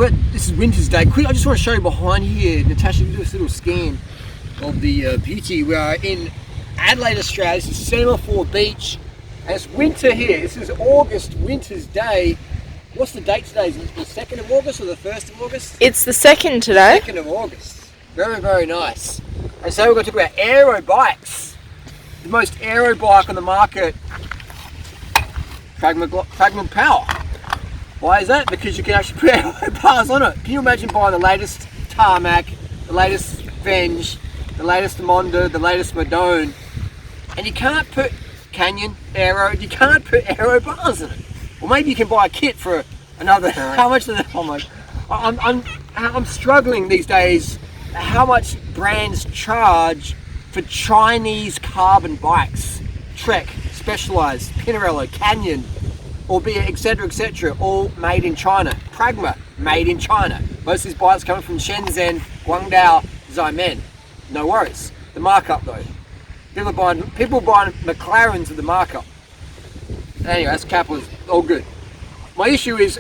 this is Winter's Day. Quick, I just want to show you behind here. Natasha, do this little scan of the beauty. We are in Adelaide, Australia. This is Semaphore Beach, and it's winter here. This is August, Winter's Day. What's the date today? Is it the 2nd of August or the 1st of August? It's the 2nd today. 2nd of August. Very, very nice. And so we're going to talk about aero bikes. The most aero bike on the market, Pragma Power. Why is that? Because you can actually put aero bars on it. Can you imagine buying the latest Tarmac, the latest Venge, the latest Monda, the latest Madone, and you can't put Canyon, Aero, you can't put aero bars in it. Or maybe you can buy a kit for another, how much is it? Oh my, I'm struggling these days how much brands charge for Chinese carbon bikes. Trek, Specialized, Pinarello, Canyon, albeit etc., all made in China. Pragma, made in China. Most of these bikes coming from Shenzhen, Guangdao, Xiamen. No worries. The markup though. People buying McLarens with the markup. Anyway, that's capital, all good. My issue is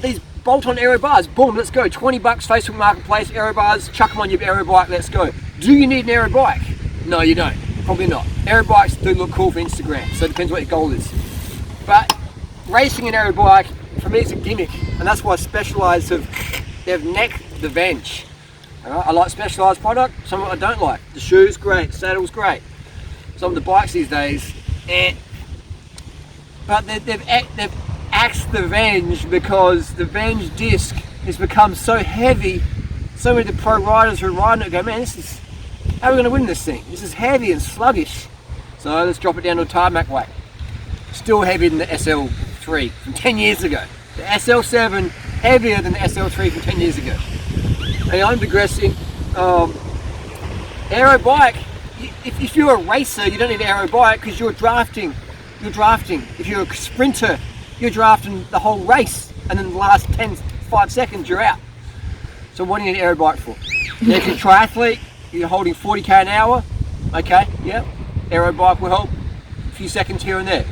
these bolt-on aero bars. Boom, let's go. 20 bucks, Facebook Marketplace, aero bars, chuck them on your aero bike, let's go. Do you need an aero bike? No, you don't. Probably not. Aero bikes do look cool for Instagram, so it depends what your goal is. But racing an aero bike, for me, is a gimmick, and that's why Specialized they've necked the Venge. I like Specialized product, some of it I don't like. The shoes, great. The saddle's great. Some of the bikes these days, But they've axed the Venge because the Venge disc has become so heavy. So many of the pro riders who are riding it go, man, how are we going to win this thing? This is heavy and sluggish. So let's drop it down to a tarmac weight. Still heavier than the SL3 from 10 years ago. The SL7 heavier than the SL3 from 10 years ago. Hey, I'm digressing. Aero bike, if you're a racer, you don't need an aero bike because you're drafting. If you're a sprinter, you're drafting the whole race, and then the last 5 seconds you're out. So what do you need an aero bike for? Now, if you're a triathlete, you're holding 40k an hour, okay, yeah, aero bike will help a few seconds here and there.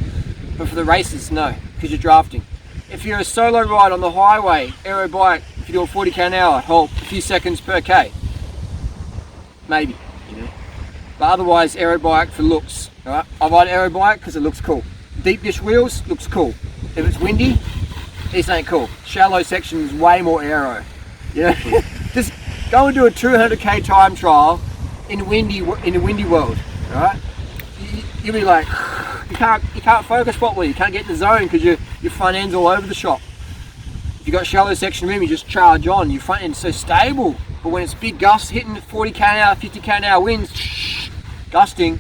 But for the races, no, because you're drafting. If you're a solo ride on the highway, aero bike, if you're doing 40k an hour, help a few seconds per k. Maybe, you know. But otherwise, aero bike for looks. All right? I ride an aero bike because it looks cool. Deep dish wheels looks cool. If it's windy, this ain't cool. Shallow sections way more aero. You know, just go and do a 200k time trial in a windy world. All right? You'll be like, you can't focus properly. You can't get in the zone because your front end's all over the shop. If you got shallow section rim, you just charge on. Your front end's so stable. But when it's big gusts hitting 40k an hour, 50k an hour winds, gusting,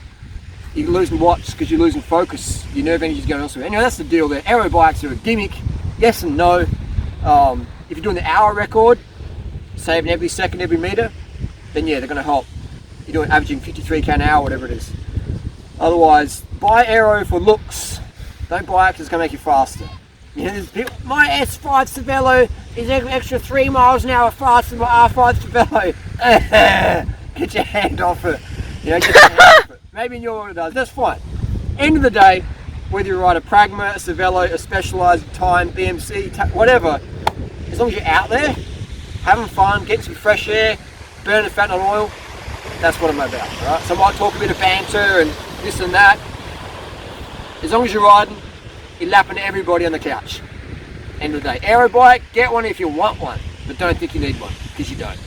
you're losing watts because you're losing focus. Your nerve energy's going elsewhere. Anyway, that's the deal there. Aero bikes are a gimmick, yes and no. If you're doing the hour record, saving every second, every meter, then yeah, they're going to help. You're doing averaging 53k an hour, whatever it is. Otherwise, buy aero for looks. Don't buy it because it's going to make you faster. You know, there's people, my S5 Cervelo is an extra 3 miles an hour faster than my R5 Cervelo. Get your hand off it. You know, get your hand off it. Maybe in your order does, that's fine. End of the day, whether you ride a Pragma, a Cervelo, a Specialized, Time, BMC, whatever, as long as you're out there, having fun, getting some fresh air, burning fat and oil, that's what I'm about, right? So I might talk a bit of banter and this and that. As long as you're riding, you're lapping everybody on the couch. End of the day. Aero bike, get one if you want one, but don't think you need one, because you don't.